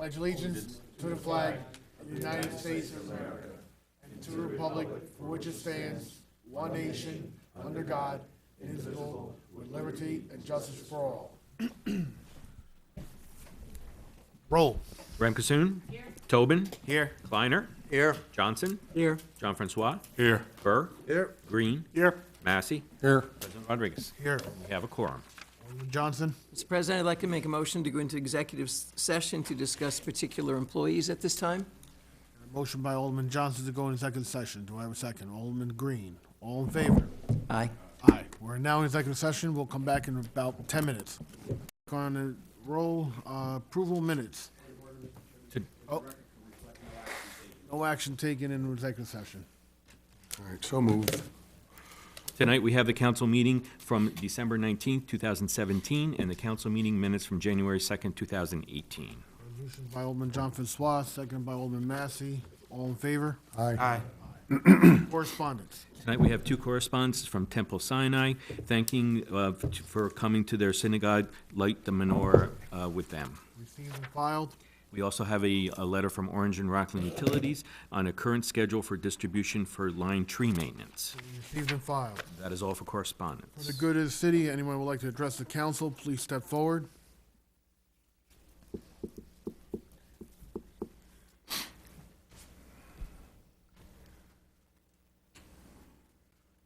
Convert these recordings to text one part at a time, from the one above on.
pledge allegiance to the flag of the United States of America and to the republic for which it stands, one nation, under God, indivisible, with liberty and justice for all. Roll. Ramkasoon. Here. Tobin. Here. Kleiner. Here. Johnson. Here. John Francois. Here. Burr. Here. Green. Here. Massey. Here. President Rodriguez. Here. We have a quorum. Alderman Johnson. Mr. President, I'd like to make a motion to go into executive session to discuss particular employees at this time. Motion by Alderman Johnson to go into executive session. Do I have a second? Alderman Green. All in favor? Aye. Aye. We're now in executive session. We'll come back in about 10 minutes. On the roll, approval minutes. Oh. No action taken in executive session. All right, so moved. Tonight, we have the council meeting from December 19th, 2017, and the council meeting minutes from January 2nd, 2018. Resolution by Alderman John Francois, second by Alderman Massey. All in favor? Aye. Correspondence. Tonight, we have two correspondences from Temple Sinai, thanking for coming to their synagogue, light the menorah with them. Received and filed. We also have a letter from Orange and Rockland Utilities on a current schedule for distribution for line tree maintenance. Received and filed. That is all for correspondence. For the good of the city, anyone would like to address the council, please step forward.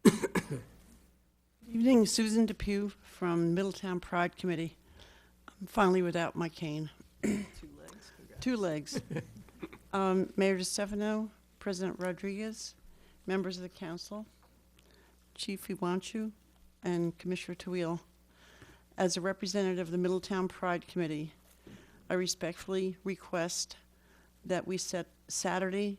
Good evening, Susan Depew from Middletown Pride Committee. I'm finally without my cane. Two legs. Mayor DeStefano, President Rodriguez, members of the council, Chief Iwanchu, and Commissioner Tawil. As a representative of the Middletown Pride Committee, I respectfully request that we set Saturday,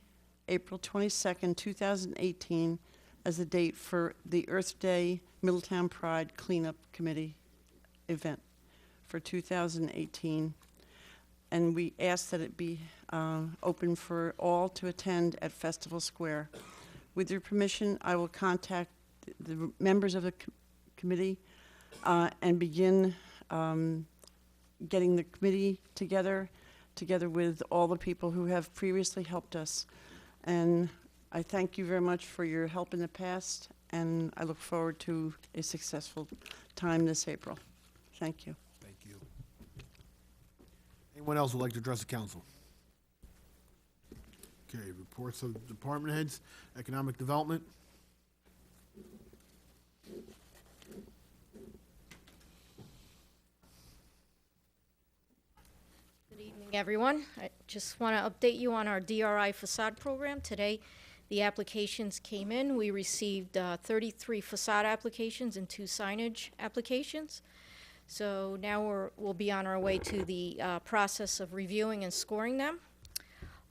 April 22nd, 2018, as a date for the Earth Day Middletown Pride Cleanup Committee event for 2018. And we ask that it be open for all to attend at Festival Square. With your permission, I will contact the members of the committee and begin getting the committee together with all the people who have previously helped us. And I thank you very much for your help in the past, and I look forward to a successful time this April. Thank you. Thank you. Anyone else would like to address the council? Okay, reports of department heads, economic development. Good evening, everyone. I just want to update you on our DRI facade program. Today, the applications came in. We received 33 facade applications and 2 signage applications. So now we'll be on our way to the process of reviewing and scoring them.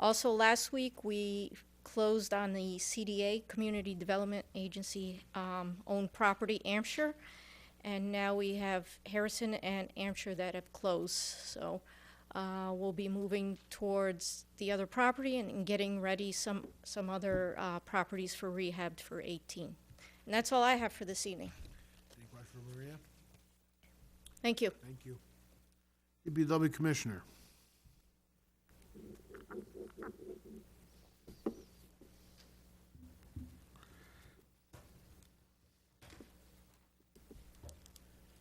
Also, last week, we closed on the CDA, Community Development Agency, owned property, Hampshire. And now we have Harrison and Hampshire that have closed. So we'll be moving towards the other property and getting ready some other properties for rehab for 18. And that's all I have for this evening. Any question for Maria? Thank you. Thank you. DPW Commissioner.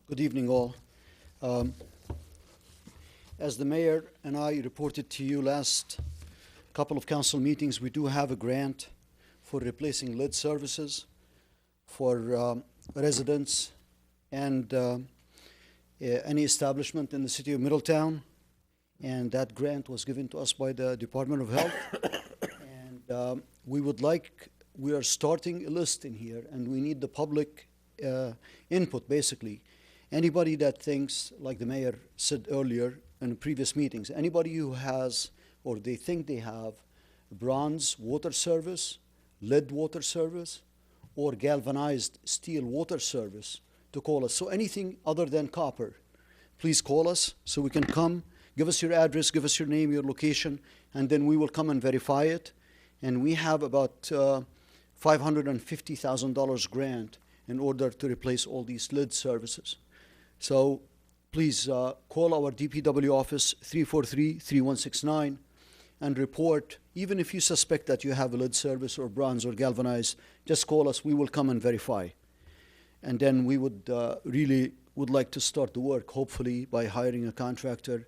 Good evening, all. As the mayor and I reported to you last couple of council meetings, we do have a grant for replacing lead services for residents and any establishment in the city of Middletown. And that grant was given to us by the Department of Health. And we are starting a list in here, and we need the public input, basically. Anybody that thinks, like the mayor said earlier in previous meetings, anybody who has, or they think they have, bronze water service, lead water service, or galvanized steel water service, to call us. So anything other than copper, please call us so we can come, give us your address, give us your name, your location, and then we will come and verify it. And we have about $550,000 grant in order to replace all these lead services. So please call our DPW office 343-3169 and report. Even if you suspect that you have a lead service or bronze or galvanized, just call us. We will come and verify. And then we would really would like to start the work, hopefully by hiring a contractor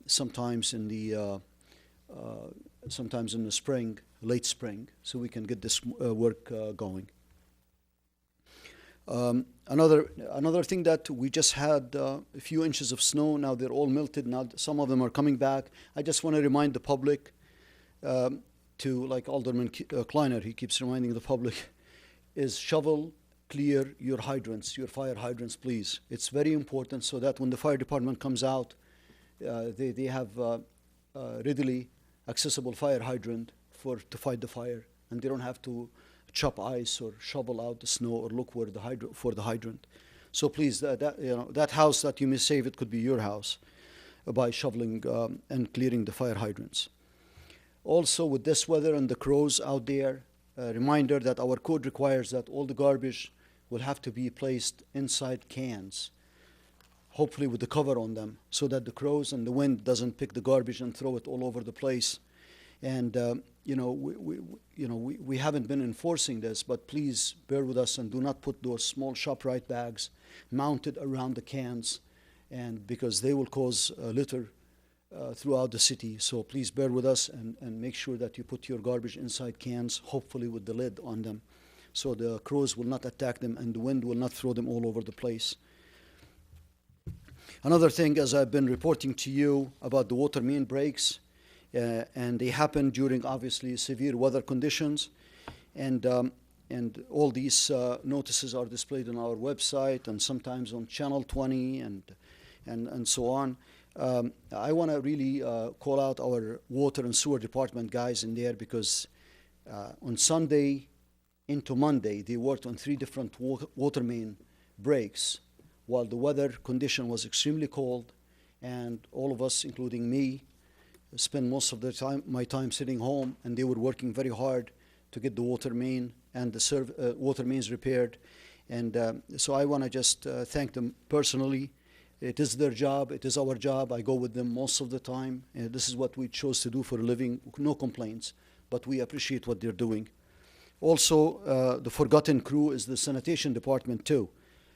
sometimes in the spring, late spring, so we can get this work going. Another thing that we just had a few inches of snow. Now they're all melted. Now some of them are coming back. I just want to remind the public to, like Alderman Kleiner, he keeps reminding the public, is shovel clear your hydrants, your fire hydrants, please. It's very important so that when the fire department comes out, they have readily accessible fire hydrant to fight the fire, and they don't have to chop ice or shovel out the snow or look where for the hydrant. So please, that house that you may save, it could be your house by shoveling and clearing the fire hydrants. Also, with this weather and the crows out there, a reminder that our code requires that all the garbage will have to be placed inside cans, hopefully with the cover on them, so that the crows and the wind doesn't pick the garbage and throw it all over the place. And we haven't been enforcing this, but please bear with us and do not put those small ShopRite bags mounted around the cans, and because they will cause litter throughout the city. So please bear with us and make sure that you put your garbage inside cans, hopefully with the lid on them, so the crows will not attack them and the wind will not throw them all over the place. Another thing, as I've been reporting to you about the water main breaks, and they happen during obviously severe weather conditions, and all these notices are displayed on our website and sometimes on Channel 20 and so on. I want to really call out our water and sewer department guys in there, because on Sunday into Monday they worked on 3 different water main breaks while the weather condition was extremely cold, and all of us, including me, spend most of my time sitting home, and they were working very hard to get the water main and the water mains repaired. And so I want to just thank them personally. It is their job. It is our job. I go with them most of the time. This is what we chose to do for a living. No complaints, but we appreciate what they're doing. Also, the forgotten crew is the sanitation department too.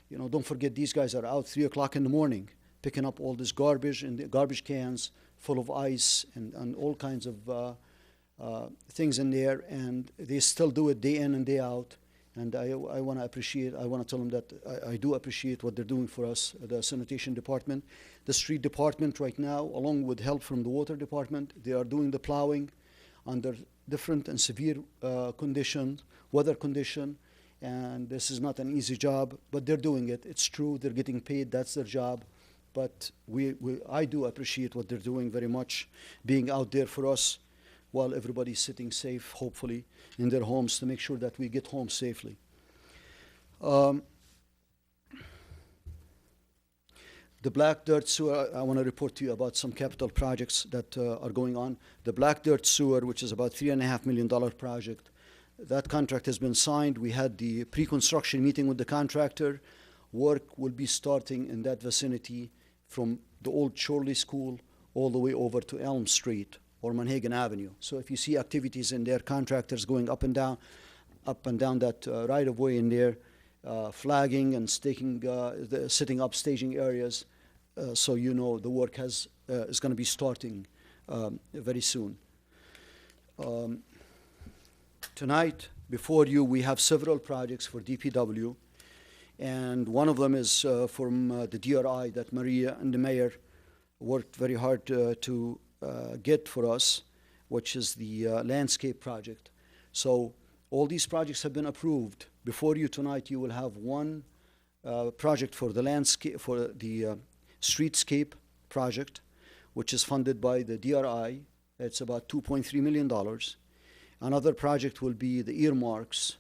You know, don't forget, these guys are out 3 o'clock in the morning picking up all this garbage in the garbage cans full of ice and all kinds of things in there, and they still do it day in and day out. And I want to tell them that I do appreciate what they're doing for us, the sanitation department. The street department right now, along with help from the water department, they are doing the plowing under different and severe weather condition. And this is not an easy job, but they're doing it. It's true, they're getting paid, that's their job. But I do appreciate what they're doing very much, being out there for us while everybody's sitting safe, hopefully, in their homes, to make sure that we get home safely. The black dirt sewer, I want to report to you about some capital projects that are going on. The black dirt sewer, which is about $3.5 million project, that contract has been signed. We had the pre-construction meeting with the contractor. Work will be starting in that vicinity from the old Chorley School all the way over to Elm Street or Manhagan Avenue. So if you see activities in there, contractors going up and down that right-of-way in there, flagging and setting up staging areas, so you know the work is going to be starting very soon. Tonight, before you, we have several projects for DPW, and one of them is from the DRI that Maria and the mayor worked very hard to get for us, which is the landscape project. So all these projects have been approved. Before you tonight, you will have one project for the landscape, for the streetscape project, which is funded by the DRI. It's about $2.3 million. Another project will be the earmarks,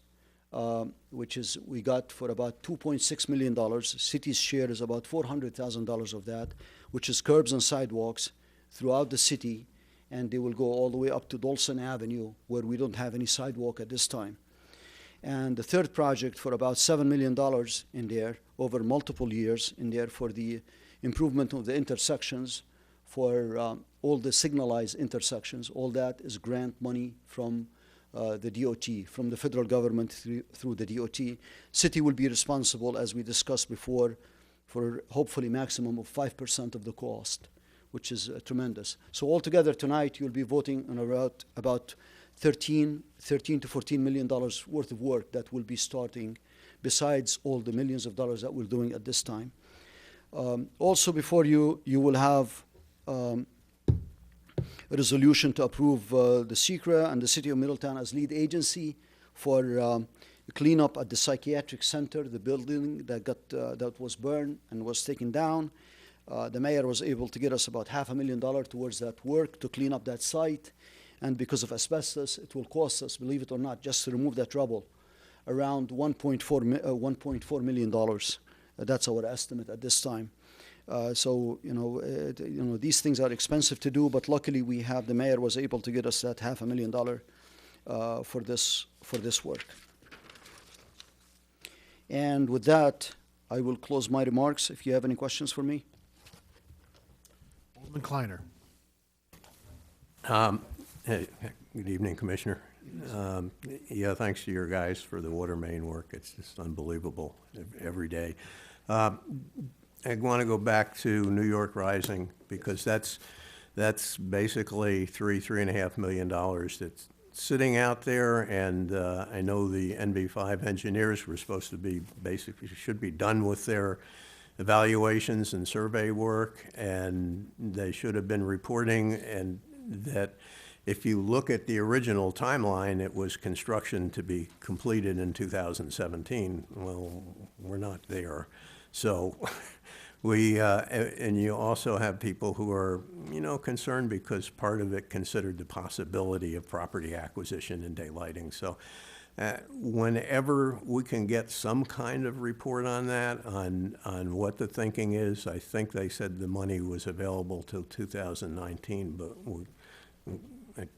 which is we got for about $2.6 million. City's share is about $400,000 of that, which is curbs and sidewalks throughout the city, and they will go all the way up to Dolson Avenue, where we don't have any sidewalk at this time. And the third project for about $7 million in there over multiple years in there for the improvement of the intersections for all the signalized intersections. All that is grant money from the DOT, from the federal government through the DOT. City will be responsible, as we discussed before, for hopefully maximum of 5% of the cost, which is tremendous. So altogether tonight, you'll be voting on about $13 to $14 million worth of work that will be starting, besides all the millions of dollars that we're doing at this time. Also before you will have a resolution to approve the SECRA and the City of Middletown as lead agency for cleanup at the psychiatric center, the building that was burned and was taken down. The mayor was able to get us about $500,000 towards that work to clean up that site. And because of asbestos, it will cost us, believe it or not, just to remove that rubble, around $1.4 million. That's our estimate at this time. So these things are expensive to do, but luckily the mayor was able to get us that $500,000 for this work. And with that, I will close my remarks. If you have any questions for me. Alderman Kleiner. Hey, good evening, Commissioner. Yeah, thanks to your guys for the water main work. It's just unbelievable every day. I want to go back to New York Rising, because that's basically $3.5 million that's sitting out there, and I know the NV5 engineers were supposed to be should be done with their evaluations and survey work, and they should have been reporting, and that if you look at the original timeline, it was construction to be completed in 2017. Well, we're not there. So and you also have people who are, concerned because part of it considered the possibility of property acquisition and daylighting. So whenever we can get some kind of report on that, on what the thinking is, I think they said the money was available till 2019, but I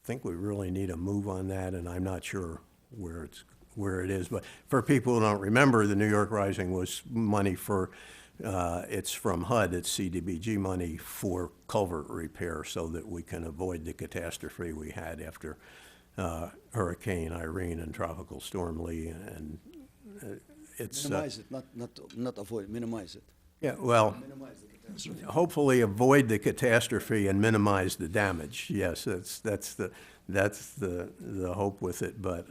think we really need a move on that, and I'm not sure where it is. But for people who don't remember, the New York Rising was money for, it's from HUD, it's CDBG money for culvert repair so that we can avoid the catastrophe we had after Hurricane Irene and Tropical Storm Lee, and it's Minimize it, not avoid, minimize it. yeah, well, Minimize the catastrophe. hopefully avoid the catastrophe and minimize the damage. Yes, that's the hope with it. But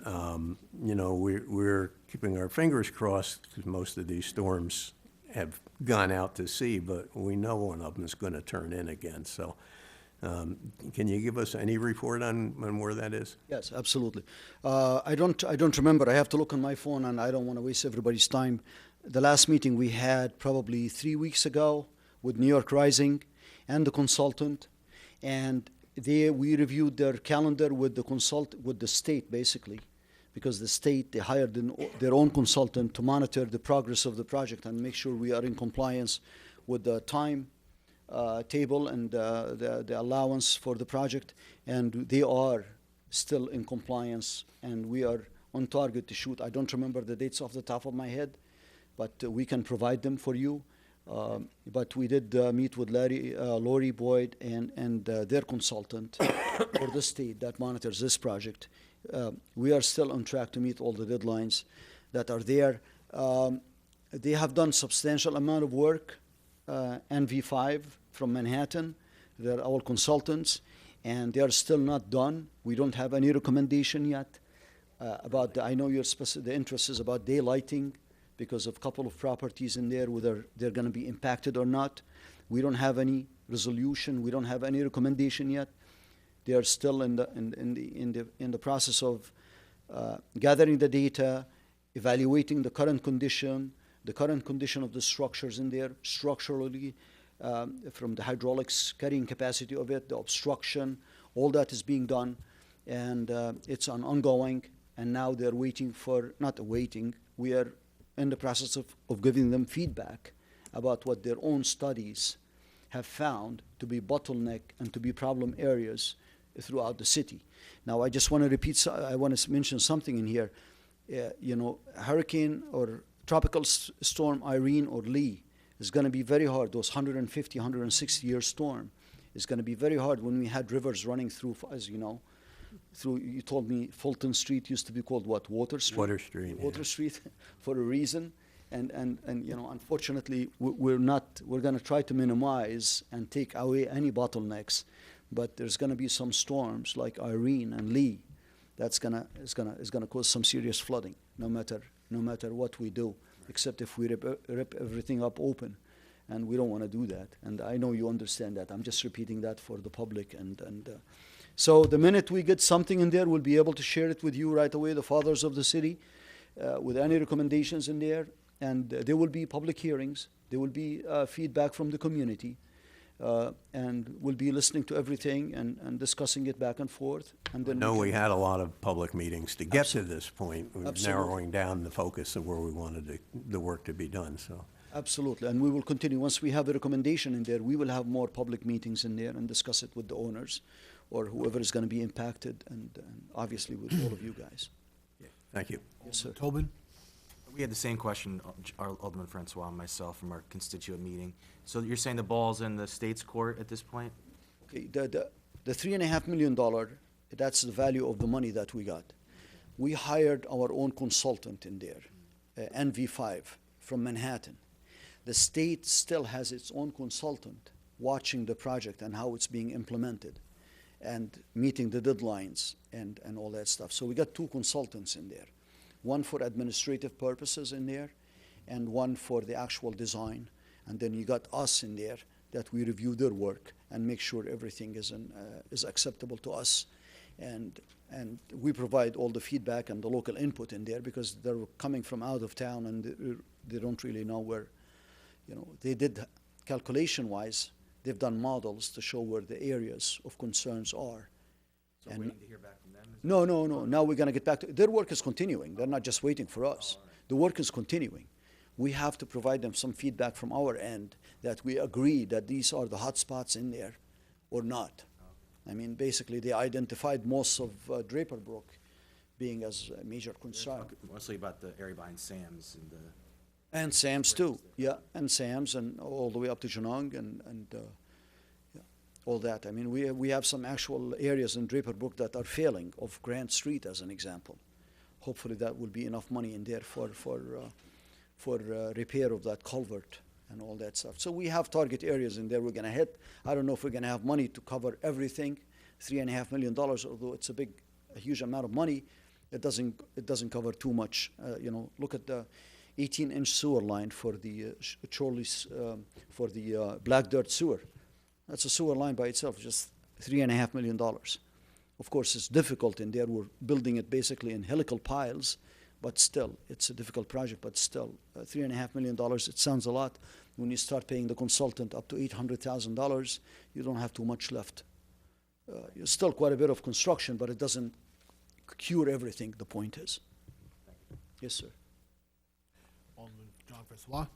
we're keeping our fingers crossed, because most of these storms have gone out to sea, but we know one of them is going to turn in again. So can you give us any report on where that is? Yes, absolutely. I don't remember. I have to look on my phone, and I don't want to waste everybody's time. The last meeting we had probably 3 weeks ago with New York Rising and the consultant, and we reviewed their calendar with the state, basically, because the state, they hired their own consultant to monitor the progress of the project and make sure we are in compliance with the time table and the allowance for the project, and they are still in compliance, and we are on target to shoot. I don't remember the dates off the top of my head, but we can provide them for you. But we did meet with Lori Boyd and their consultant for the state that monitors this project. We are still on track to meet all the deadlines that are there. They have done substantial amount of work. NV5 from Manhattan, they're our consultants, and they are still not done. We don't have any recommendation yet about I know the interest is about daylighting, because of a couple of properties in there, whether they're going to be impacted or not. We don't have any resolution. We don't have any recommendation yet. They are still in the process of gathering the data, evaluating the current condition of the structures in there, structurally, from the hydraulics carrying capacity of it, the obstruction, all that is being done, and it's an ongoing. And now they're we are in the process of giving them feedback about what their own studies have found to be bottleneck and to be problem areas throughout the city. Now, I just want to repeat, I want to mention something in here. Hurricane or Tropical Storm Irene or Lee It's going to be very hard. Those 150, 160-year storm is going to be very hard when we had rivers running through, as you know, through, you told me Fulton Street used to be called what, Water Street? Water Street, yeah. Water Street for a reason. And you know, unfortunately, we're going to try to minimize and take away any bottlenecks, but there's going to be some storms like Irene and Lee that's going to cause some serious flooding, no matter what we do, except if we rip everything up open. And we don't want to do that. And I know you understand that. I'm just repeating that for the public. So the minute we get something in there, we'll be able to share it with you right away, the fathers of the city, with any recommendations in there. And there will be public hearings. There will be feedback from the community. And we'll be listening to everything and discussing it back and forth. And then No, we had a lot of public meetings to get to this point. We're Absolutely. narrowing down the focus of where we wanted the work to be done, so. Absolutely, and we will continue. Once we have a recommendation in there, we will have more public meetings in there and discuss it with the owners or whoever is going to be impacted, and obviously with all of you guys. Thank you. Yes, sir. Tobin? We had the same question, Alderman Francois and myself, from our constituent meeting. So you're saying the ball's in the state's court at this point? Okay, the $3.5 million, that's the value of the money that we got. We hired our own consultant in there, NV5 from Manhattan. The state still has its own consultant watching the project and how it's being implemented and meeting the deadlines and all that stuff. So we got two consultants in there, one for administrative purposes in there and one for the actual design. And then you got us in there that we review their work and make sure everything is acceptable to us. And we provide all the feedback and the local input in there because they're coming from out of town and they don't really know where. You know, they did calculation-wise, they've done models to show where the areas of concerns are. So waiting to hear back from them? No. Now we're going to get back to, their work is continuing. They're not just waiting for us. The work is continuing. We have to provide them some feedback from our end that we agree that these are the hot spots in there or not. I mean, basically, they identified most of Draper Brook being as a major concern. Mostly about the area behind Sam's and the... And Sam's too, yeah, and Sam's and all the way up to Genong and yeah, all that. I mean, we have some actual areas in Draper Brook that are failing, of Grant Street as an example. Hopefully that will be enough money in there for repair of that culvert and all that stuff. So we have target areas in there we're gonna hit. I don't know if we're gonna have money to cover everything, $3.5 million, although it's a huge amount of money, it doesn't cover too much. You know, look at the 18-inch sewer line for the Chorley's, for the black dirt sewer. That's a sewer line by itself, just $3.5 million. Of course, it's difficult in there. We're building it basically in helical piles, but still, it's a difficult project, but still, $3.5 million, it sounds a lot. When you start paying the consultant up to $800,000, you don't have too much left. It's still quite a bit of construction, but it doesn't cure everything, the point is. Yes, sir. Alderman John Francois?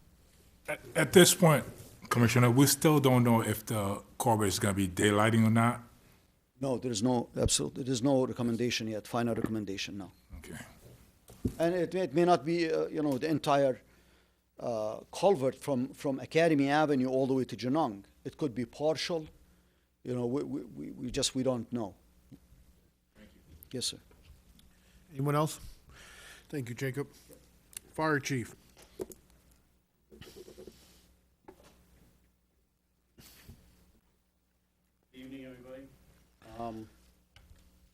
At this point, Commissioner, we still don't know if the culvert is going to be daylighting or not. No, there's no recommendation yet, final recommendation, no. Okay. And it may not be, the entire culvert from Academy Avenue all the way to Genong. It could be partial. We don't know. Thank you. Yes, sir. Anyone else? Thank you, Jacob. Fire Chief. Evening, everybody.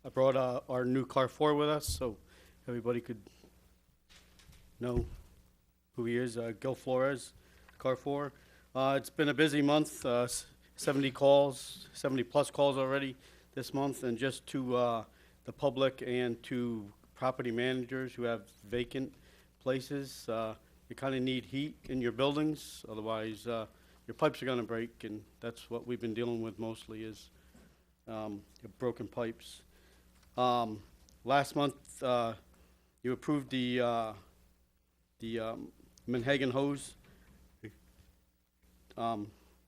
I brought our new car 4 with us, so everybody could know who he is. Gil Flores, car 4. It's been a busy month. 70 plus calls already this month, and just to the public and to property managers who have vacant places. You kind of need heat in your buildings, otherwise your pipes are going to break, and that's what we've been dealing with mostly is your broken pipes. Last month, you approved the Manhagan hose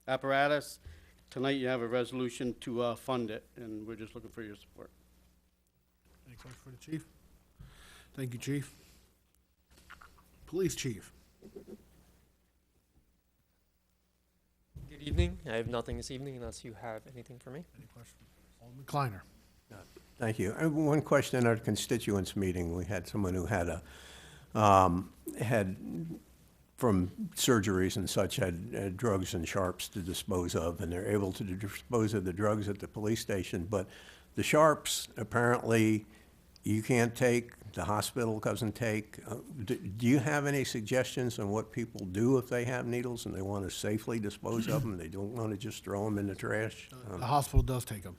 apparatus. Tonight, you have a resolution to fund it, and we're just looking for your support. Any questions for the chief? Thank you, Chief. Police Chief. Good evening. I have nothing this evening unless you have anything for me. Any questions? Alderman Kleiner. Thank you. I have one question. At our constituents meeting, we had someone who had had, from surgeries and such, had drugs and sharps to dispose of, and they're able to dispose of the drugs at the police station. But the sharps, apparently, you can't take, the hospital doesn't take. Do you have any suggestions on what people do if they have needles and they want to safely dispose of them? They don't want to just throw them in the trash? The hospital does take them.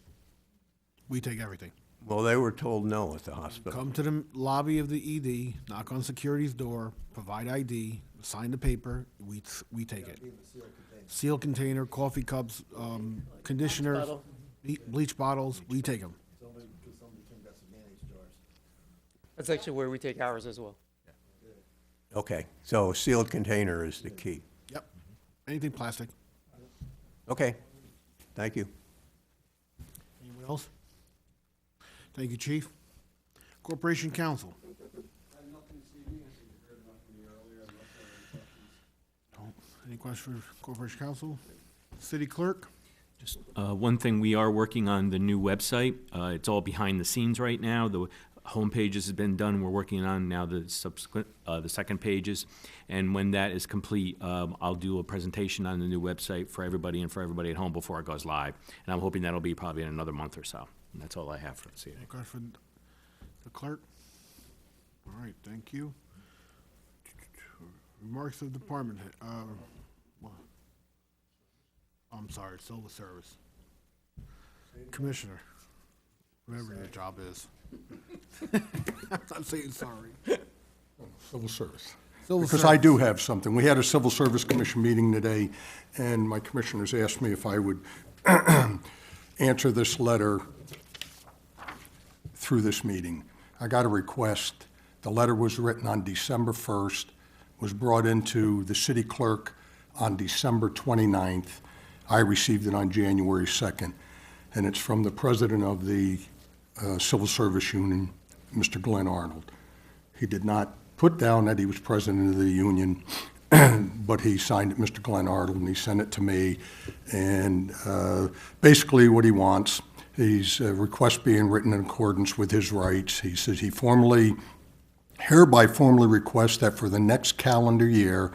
We take everything. Well, they were told no at the hospital. Come to the lobby of the ED, knock on security's door, provide ID, sign the paper, we take it. Sealed container, coffee cups, conditioners, bleach bottles, we take them. That's actually where we take ours as well. Okay, so sealed container is the key. Yep. Anything plastic. Okay, thank you. Anyone else? Thank you, Chief. Corporation Counsel. Any questions for Corporation Counsel? City Clerk? Just one thing, we are working on the new website. It's all behind the scenes right now. The homepages has been done. We're working on now the subsequent, the second pages. And when that is complete, I'll do a presentation on the new website for everybody and for everybody at home before it goes live. And I'm hoping that'll be probably in another month or so. And that's all I have for this evening. Any questions for the clerk? All right, thank you. Remarks of department head. What? I'm sorry, civil service. Commissioner, whatever your job is. I'm saying sorry. Civil service. Civil Because service. I do have something. We had a Civil Service Commission meeting today, and my commissioners asked me if I would answer this letter through this meeting. I got a request. The letter was written on December 1st, was brought into the city clerk on December 29th. I received it on January 2nd, and it's from the president of the Civil Service Union, Mr. Glenn Arnold. He did not put down that he was president of the union, but he signed it, Mr. Glenn Arnold, and he sent it to me. And basically what he wants, he's a request being written in accordance with his rights. He says he hereby formally requests that for the next calendar year,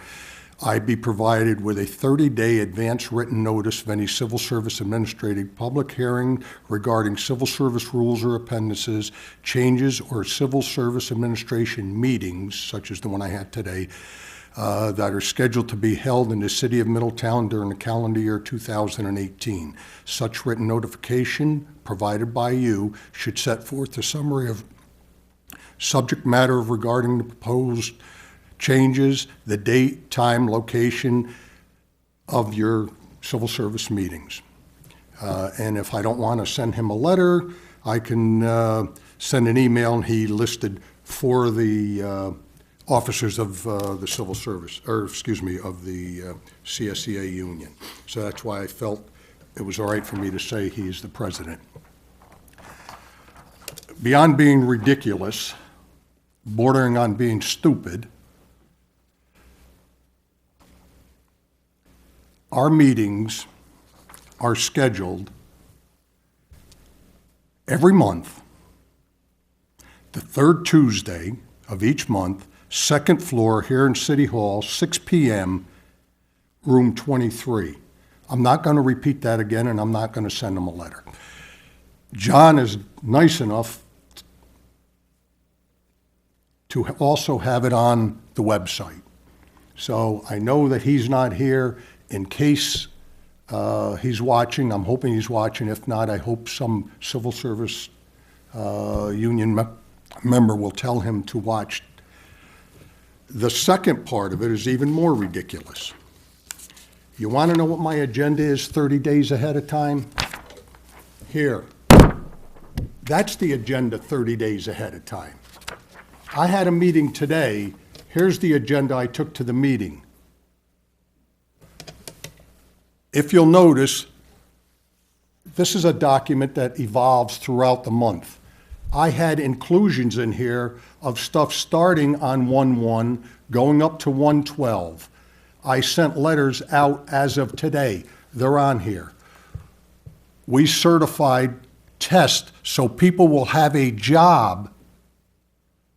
I be provided with a 30-day advance written notice of any civil service administrative public hearing regarding civil service rules or appendices, changes, or civil service administration meetings, such as the one I had today, that are scheduled to be held in the city of Middletown during the calendar year 2018. Such written notification provided by you should set forth a summary of subject matter regarding the proposed changes, the date, time, location of your civil service meetings. And if I don't want to send him a letter, I can send an email, and he listed 4 of the officers of the civil service, or excuse me, of the CSEA union. So that's why I felt it was all right for me to say he's the president. Beyond being ridiculous, bordering on being stupid, our meetings are scheduled every month, the 3rd Tuesday of each month, 2nd floor here in City Hall, 6 p.m., room 23. I'm not going to repeat that again, and I'm not going to send them a letter. John is nice enough to also have it on the website. So I know that he's not here. In case he's watching, I'm hoping he's watching. If not, I hope some civil service union member will tell him to watch. The second part of it is even more ridiculous. You want to know what my agenda is 30 days ahead of time? Here. That's the agenda 30 days ahead of time. I had a meeting today. Here's the agenda I took to the meeting. If you'll notice, this is a document that evolves throughout the month. I had inclusions in here of stuff starting on 1/1, going up to 1/12. I sent letters out as of today. they're on here. We certified tests so people will have a job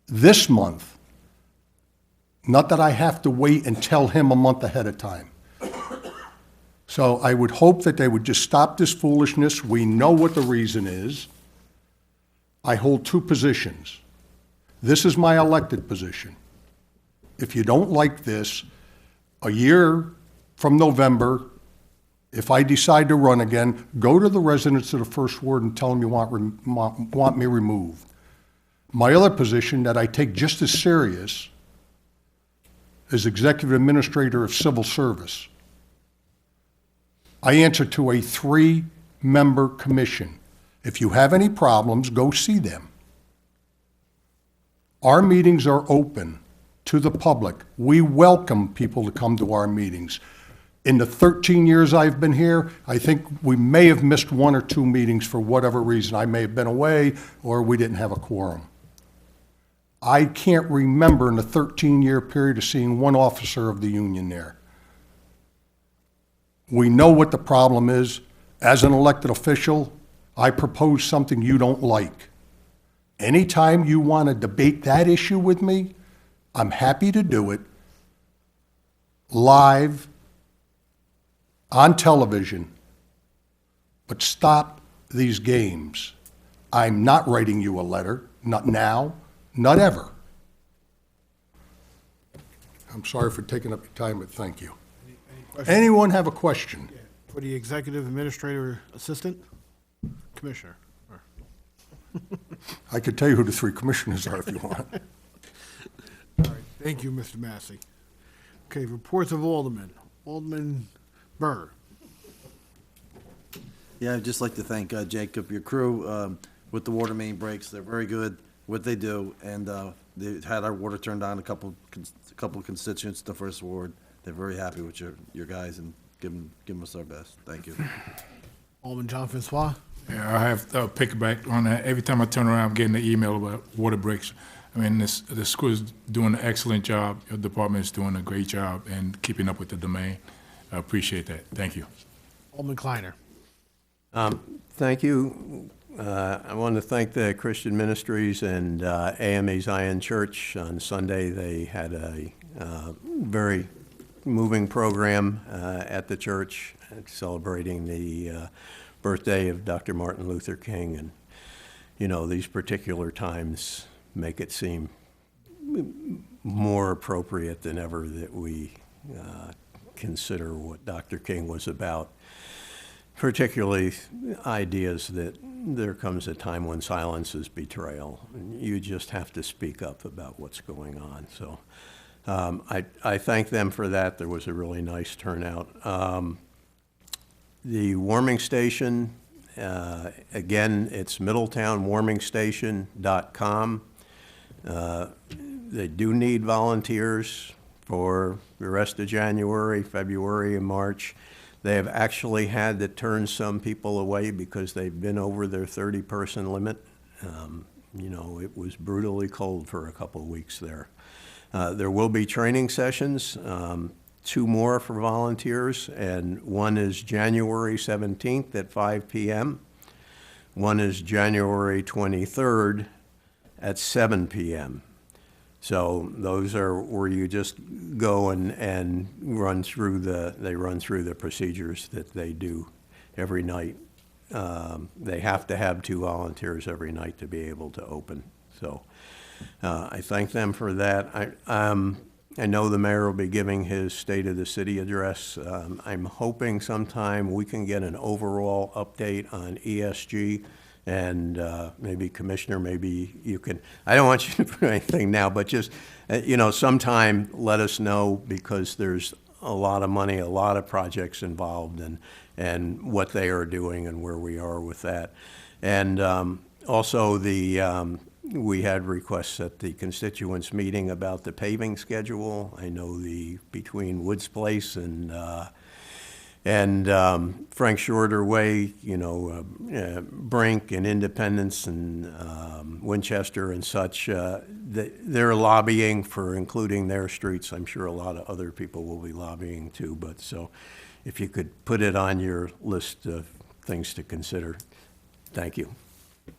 this month. Not that I have to wait and tell him a month ahead of time. So I would hope that they would just stop this foolishness. We know what the reason is. I hold two positions. This is my elected position. If you don't like this, a year from November, if I decide to run again, go to the residents of the First Ward and tell them you want me removed. My other position that I take just as serious is Executive Administrator of Civil Service. I answer to a 3-member commission. If you have any problems, go see them. Our meetings are open to the public. We welcome people to come to our meetings. In the 13 years I've been here, I think we may have missed 1 or 2 meetings for whatever reason. I may have been away or we didn't have a quorum. I can't remember in the 13-year period of seeing 1 officer of the union there. We know what the problem is. As an elected official, I propose something you don't like. Anytime you want to debate that issue with me, I'm happy to do it live, on television, but stop these games. I'm not writing you a letter, not now, not ever. I'm sorry for taking up your time, but thank you. Anyone have a question? For the Executive Administrator Assistant Commissioner. I could tell you who the 3 commissioners are if you want. All right, thank you, Mr. Massey. Okay, reports of Alderman. Alderman Burr. Yeah, I'd just like to thank Jacob, your crew, with the water main breaks. They're very good, what they do, and they had our water turned on a couple of constituents in the First Ward. They're very happy with your guys and giving us our best. Thank you. Alderman John Francois. Yeah, I have piggyback on that. Every time I turn around, I'm getting an email about water breaks. I mean, the school is doing an excellent job. Your department is doing a great job and keeping up with the domain. I appreciate that. Thank you. Alderman Kleiner. Thank you. I want to thank the Christian Ministries and AMA Zion Church. On Sunday, they had a very moving program at the church celebrating the birthday of Dr. Martin Luther King. And, you know, these particular times make it seem more appropriate than ever that we consider what Dr. King was about, particularly ideas that there comes a time when silence is betrayal. And you just have to speak up about what's going on. So I thank them for that. There was a really nice turnout. The warming station, again, it's middletownwarmingstation.com. They do need volunteers for the rest of January, February, and March. They have actually had to turn some people away because they've been over their 30-person limit. You know, it was brutally cold for a couple of weeks there. There will be training sessions, 2 more for volunteers, and one is January 17th at 5 p.m. One is January 23rd at 7 p.m. So those are where you just go and run through the procedures that they do every night. They have to have 2 volunteers every night to be able to open. So I thank them for that. I know the mayor will be giving his State of the City address. I'm hoping sometime we can get an overall update on ESG. And maybe Commissioner, maybe you can, I don't want you to put anything now, but just, you know, sometime let us know, because there's a lot of money, a lot of projects involved, and what they are doing and where we are with that. And also we had requests at the constituents meeting about the paving schedule. I know between Woods Place and And Frank Shorter Way, you know, Brink and Independence and Winchester and such, they're lobbying for including their streets. I'm sure a lot of other people will be lobbying too, but so if you could put it on your list of things to consider. Thank you.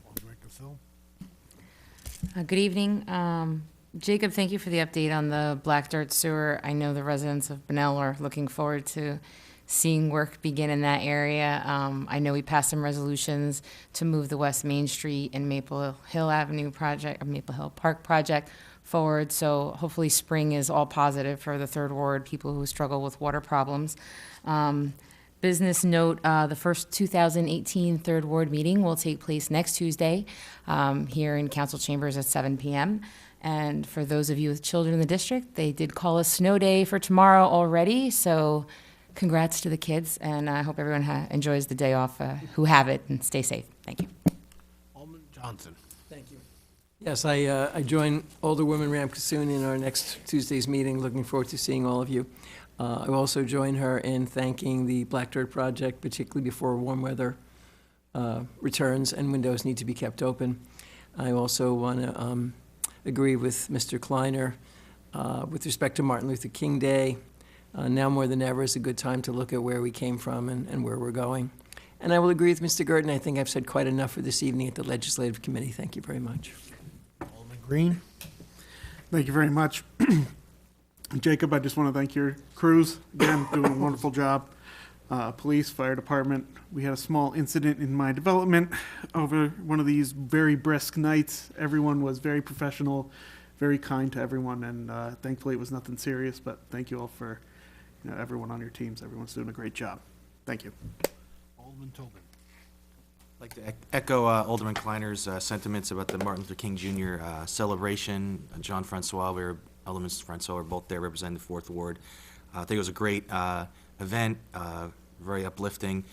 Alderman Casil. Good evening. Jacob, thank you for the update on the black dirt sewer. I know the residents of Bunnell are looking forward to seeing work begin in that area. I know we passed some resolutions to move the West Main Street and Maple Hill Avenue project, or Maple Hill Park project forward. So hopefully spring is all positive for the Third Ward, people who struggle with water problems. Business note, the first 2018 Third Ward meeting will take place next Tuesday here in Council Chambers at 7 p.m. And for those of you with children in the district, they did call a snow day for tomorrow already. So congrats to the kids, and I hope everyone enjoys the day off who have it, and stay safe. Thank you. Alderman Johnson. Thank you. Yes, I join Alderwoman Ramkissoon in our next Tuesday's meeting. Looking forward to seeing all of you. I will also join her in thanking the Black Dirt Project, particularly before warm weather returns and windows need to be kept open. I also want to agree with Mr. Kleiner with respect to Martin Luther King Day. Now more than ever is a good time to look at where we came from and where we're going. And I will agree with Mr. Gurdon. I think I've said quite enough for this evening at the Legislative Committee. Thank you very much. Alderman Green. Thank you very much. Jacob, I just want to thank your crews, again, doing a wonderful job. Police, fire department. We had a small incident in my development over one of these very brisk nights. Everyone was very professional, very kind to everyone, and thankfully it was nothing serious, but thank you all for everyone on your teams. Everyone's doing a great job. Thank you. Alderman Tobin. I'd like to echo Alderman Kleiner's sentiments about the Martin Luther King Jr. Celebration. John Francois, Alderman Francois were both there representing the Fourth Ward. I think it was a great event, very uplifting.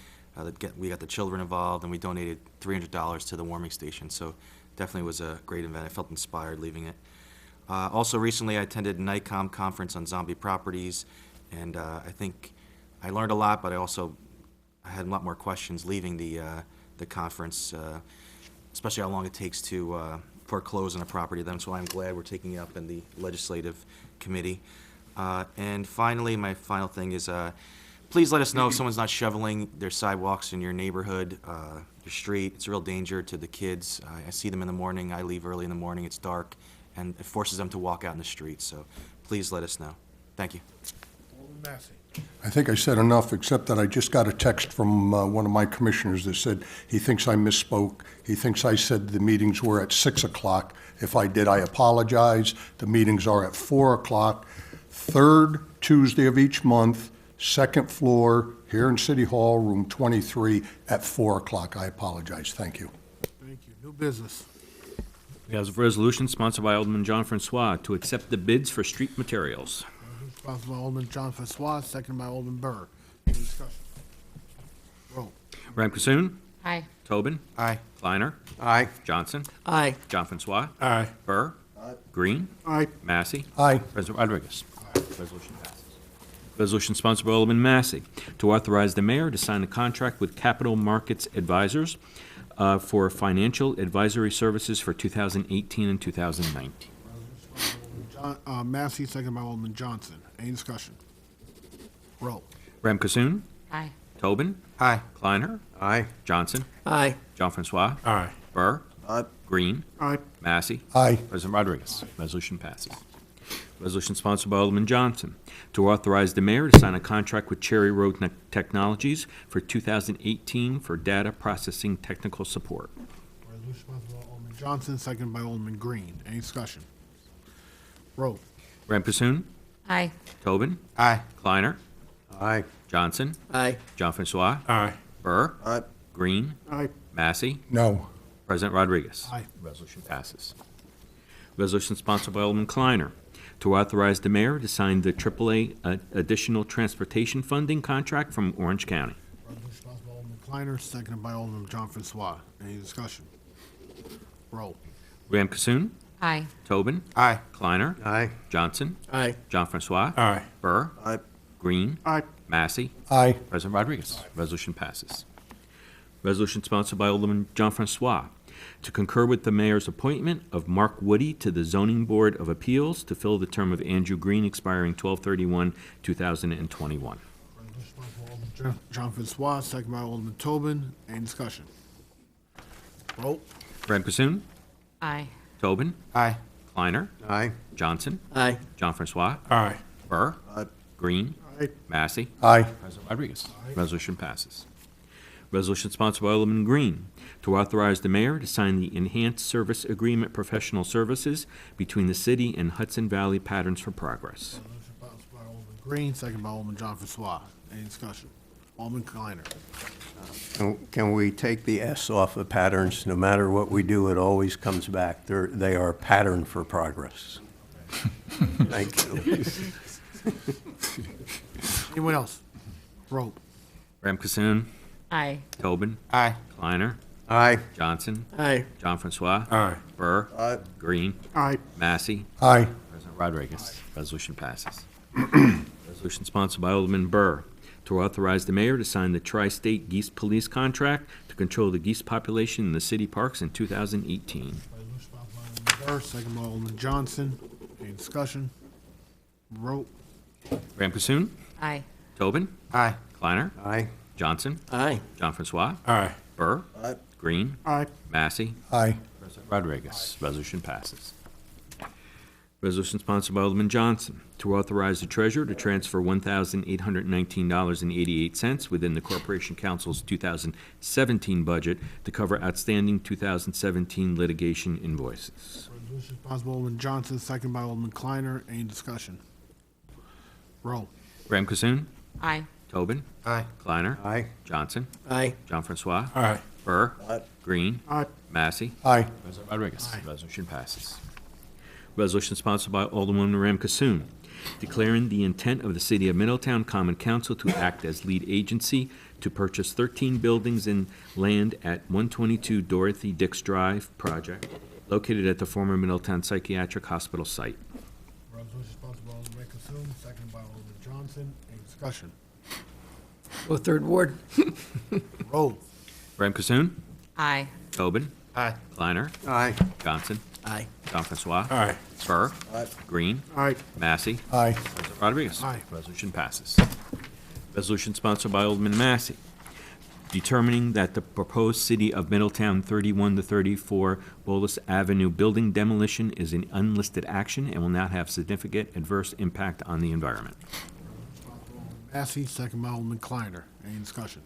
We got the children involved, and we donated $300 to the warming station. So definitely was a great event. I felt inspired leaving it. Also recently, I attended a NICOM conference on zombie properties, and I think I learned a lot, but I had a lot more questions leaving the conference, especially how long it takes to foreclose on a property. That's why I'm glad we're taking it up in the Legislative Committee. And finally, my final thing is, please let us know if someone's not shoveling their sidewalks in your neighborhood, your street. It's a real danger to the kids. I see them in the morning. I leave early in the morning. It's dark, and it forces them to walk out in the street. So please let us know. Thank you. Alderman Massey. I think I said enough, except that I just got a text from one of my commissioners that said he thinks I misspoke. He thinks I said the meetings were at 6 o'clock. If I did, I apologize. The meetings are at 4 o'clock, third Tuesday of each month, second floor, here in City Hall, room 23, at 4 o'clock. I apologize. Thank you. Thank you. New business. We have a resolution sponsored by Alderman John Francois to accept the bids for street materials. Sponsored by Alderman John Francois, seconded by Alderman Burr. Any discussion? Roll. Ramkissoon. Aye. Tobin. Aye. Kleiner. Aye. Johnson. Aye. John Francois. Aye. Burr. Green. Aye. Massey. Aye. President Rodriguez. Resolution passes. Resolution sponsored by Alderman Massey to authorize the mayor to sign a contract with Capital Markets Advisors for financial advisory services for 2018 and 2019. Massey, seconded by Alderman Johnson. Any discussion? Roll. Ramkissoon. Aye. Tobin. Aye. Kleiner. Aye. Johnson. Aye. John Francois. Aye. Burr. Aye. Green. Aye. Massey. Aye. President Rodriguez. Resolution passes. Resolution sponsored by Alderman Johnson to authorize the mayor to sign a contract with Cherry Road Technologies for 2018 for data processing technical support. Resolution sponsored by Alderman Johnson, seconded by Alderman Green. Any discussion? Roll. Ramkissoon. Aye. Tobin. Aye. Kleiner. Aye. Johnson. Aye. John Francois. Aye. Burr. Aye. Green. Aye. Massey. No. President Rodriguez. Aye. Resolution passes. Resolution sponsored by Alderman Kleiner to authorize the mayor to sign the AAA additional transportation funding contract from Orange County. Resolution sponsored by Alderman Kleiner, seconded by Alderman John Francois. Any discussion? Roll. Ramkissoon. Aye. Tobin. Aye. Kleiner. Aye. Johnson. Aye. John Francois. Aye. Burr. Aye. Green. Aye. Massey. Aye. President Rodriguez. Resolution passes. Resolution sponsored by Alderman Jean Francois to concur with the mayor's appointment of Mark Woody to the Zoning Board of Appeals to fill the term of Andrew Green expiring 12/31/2021. John Francois, second by Alderman Tobin. Any discussion? Roll. Graham Cassoon. Aye. Tobin. Aye. Kleiner. Aye. Johnson. Aye. John Francois. Aye. Burr. Aye. Green. Aye. Massey. Aye. President Rodriguez. Resolution passes. Resolution sponsored by Alderman Green to authorize the mayor to sign the Enhanced Service Agreement Professional Services between the city and Hudson Valley Patterns for Progress. Resolution sponsored by Alderman Green, second by Alderman John Francois. Any discussion? Alderman Kleiner. Can we take the S off of patterns? No matter what we do, it always comes back. They are pattern for progress. Thank you. Anyone else? Roll. Graham Cassoon. Aye. Tobin. Aye. Kleiner. Aye. Johnson. Aye. John Francois. Aye. Burr. Aye. Green. Aye. Massey. Aye. President Rodriguez. Resolution passes. Resolution sponsored by Alderman Burr to authorize the mayor to sign the Tri-State Geese Police contract to control the geese population in the city parks in 2018. Resolution sponsored by Alderman Burr, second by Alderman Johnson. Any discussion? Roll. Graham Cassoon. Aye. Tobin. Aye. Kleiner. Aye. Johnson. Aye. John Francois. Aye. Burr. Aye. Green. Aye. Massey. Aye. President Rodriguez. Resolution passes. Resolution sponsored by Alderman Johnson to authorize the treasurer to transfer $1,819.88 within the Corporation Council's 2017 budget to cover outstanding 2017 litigation invoices. Resolution sponsored by Alderman Johnson, second by Alderman Kleiner. Any discussion? Roll. Graham Cassoon. Aye. Tobin. Aye. Kleiner. Aye. Johnson. Aye. John Francois. Aye. Burr. Aye. Green. Aye. Massey. Aye. President Rodriguez. Aye. Resolution passes. Resolution sponsored by Alderwoman Ram Cassoon, declaring the intent of the City of Middletown Common Council to act as lead agency to purchase 13 buildings and land at 122 Dorothy Dix Drive project located at the former Middletown Psychiatric Hospital site. Resolution sponsored by Alderman Cassoon, second by Alderman Johnson. Any discussion? Go Third Ward. Roll. Ram Cassoon. Aye. Tobin. Aye. Kleiner. Aye. Johnson. Aye. John Francois. Aye. Burr. Aye. Green. Aye. Massey. Aye. President Rodriguez. Aye. Resolution passes. Resolution sponsored by Alderman Massey, determining that the proposed City of Middletown 31 to 34 Bolus Avenue building demolition is an unlisted action and will not have significant adverse impact on the environment. Massey, second by Alderman Kleiner. Any discussion?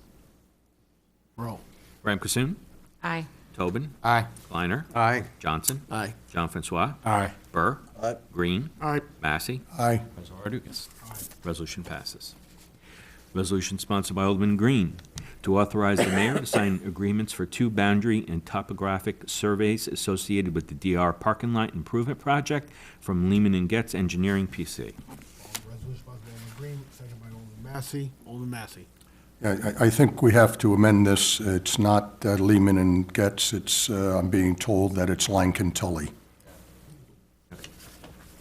Roll. Ram Cassoon. Aye. Tobin. Aye. Kleiner. Aye. Johnson. Aye. John Francois. Aye. Burr. Aye. Green. Aye. Massey. Aye. President Rodriguez. Resolution passes. Resolution sponsored by Alderman Green to authorize the mayor to sign agreements for 2 boundary and topographic surveys associated with the DR parking lot improvement project from Lehman and Getz Engineering, PC. Resolution sponsored by Alderman Green, second by Alderman Massey. Alderman Massey. Yeah, I think we have to amend this. It's not Lehman and Getz. It's, I'm being told that it's Lankin Tully.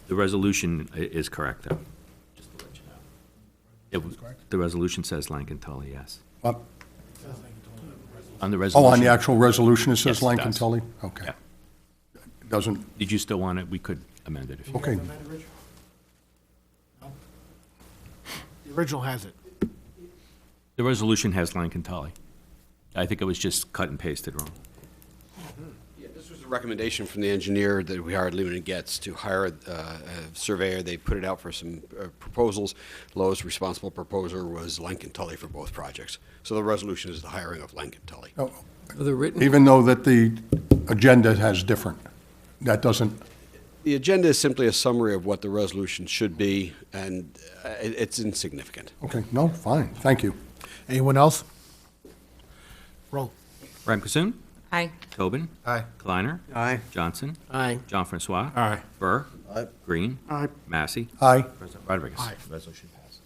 The resolution is correct, though. Just to let you know. The resolution says Lankin Tully, yes. What? On the Oh, resolution. on the actual resolution, it says Yes, it Lankin does. Tully? Okay. Yeah. Doesn't, Did you still want it? We could amend it if you. okay. The original has it. The resolution has Lankin Tully. I think it was just cut and pasted wrong. Yeah, this was a recommendation from the engineer that we hired Lehman and Getz to hire a surveyor. They put it out for some proposals. Lowest responsible proposer was Lankin Tully for both projects. So the resolution is the hiring of Lankin Tully. Oh, Are they written? even though that the agenda has different, that doesn't, The agenda is simply a summary of what the resolution should be, and it's insignificant. okay, no, fine, thank you. Anyone else? Roll. Ram Cassoon. Aye. Tobin. Aye. Kleiner. Aye. Johnson. Aye. John Francois. Aye. Burr. Aye. Green. Aye. Massey. Aye. President Rodriguez. Aye. Resolution passes.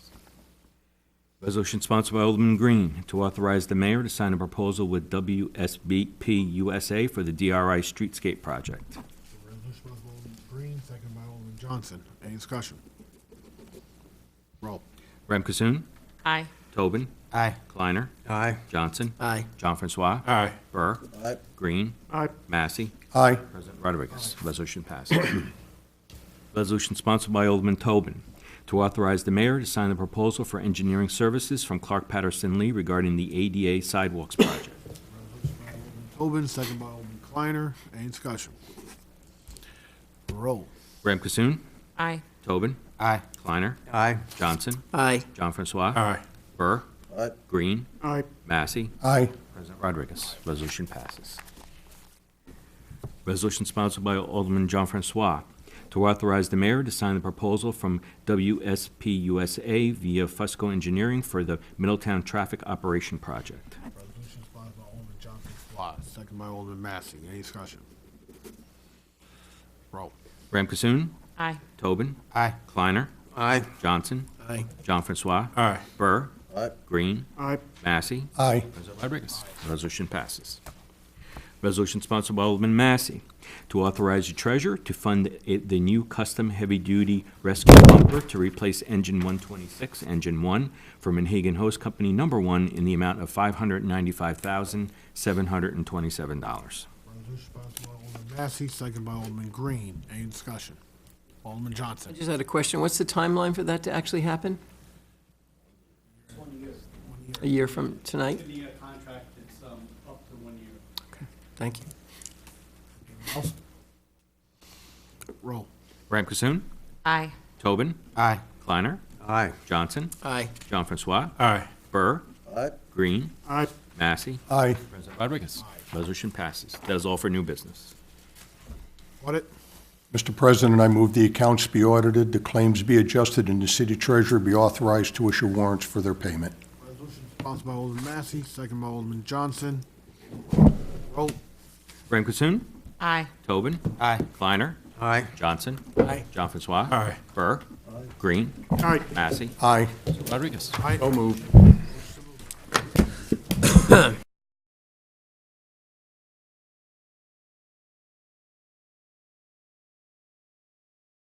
Resolution sponsored by Alderman Green to authorize the mayor to sign a proposal with WSBP USA for the DRI Streetscape project. Resolution sponsored by Alderman Green, second by Alderman Johnson. Any discussion? Roll. Rem Kasoon, Aye. Tobin, Aye. Kleiner, Aye. Johnson, Aye. John Francois, Aye. Burr, Aye. Green, Aye. Massey, Aye. President Rodriguez. Resolution passes. Resolution sponsored by Alderman Tobin to authorize the mayor to sign the proposal for engineering services from Clark Patterson Lee regarding the ADA sidewalks project. Tobin, second by Alderman Kleiner. Any discussion? Roll. Rem Kasoon, Aye. Tobin, Aye. Kleiner, Aye. Johnson, Aye. John Francois, Aye. Burr, Aye. Green, Aye. Massey, Aye. President Rodriguez. Resolution passes. Resolution sponsored by Alderman John Francois to authorize the mayor to sign the proposal from WSP USA via Fusco Engineering for the Middletown Traffic Operation Project. Resolution sponsored by Alderman John Francois, second by Alderman Massey. Any discussion? Roll. Ram Kasoon, Aye. Tobin, Aye. Kleiner, Aye. Johnson, Aye. John Francois, Aye. Burr, Aye. Green, Aye. Massey, Aye. President Rodriguez. Resolution passes. Resolution sponsored by Alderman Massey to authorize the treasurer to fund the new custom heavy-duty rescue bumper to replace engine 126, engine 1, for Manhagan Hose Company Number 1 in the amount of $595,727. Resolution sponsored by Alderman Massey, second by Alderman Green. Any discussion? Alderman I Johnson. just had a question. What's the timeline for that to actually happen? A year from tonight? In the contract, it's up to 1 year. Thank you. Else? Roll. Ram Kasoon, Aye. Tobin, Aye. Kleiner, Aye. Johnson, Aye. John Francois, Aye. Burr, Aye. Green, Aye. Massey, Aye. President Rodriguez. Resolution passes. That is all for new business. Audit. Mr. President, I move the accounts be audited, the claims be adjusted, and the city treasurer be authorized to issue warrants for their payment. Resolution sponsored by Alderman Massey, second by Alderman Johnson. Roll. Ram Kasoon, Aye. Tobin, Aye. Kleiner, Aye. Johnson, Aye. John Francois, Aye. Burr, Green, Aye. Massey, Aye. President Rodriguez. Aye. So moved.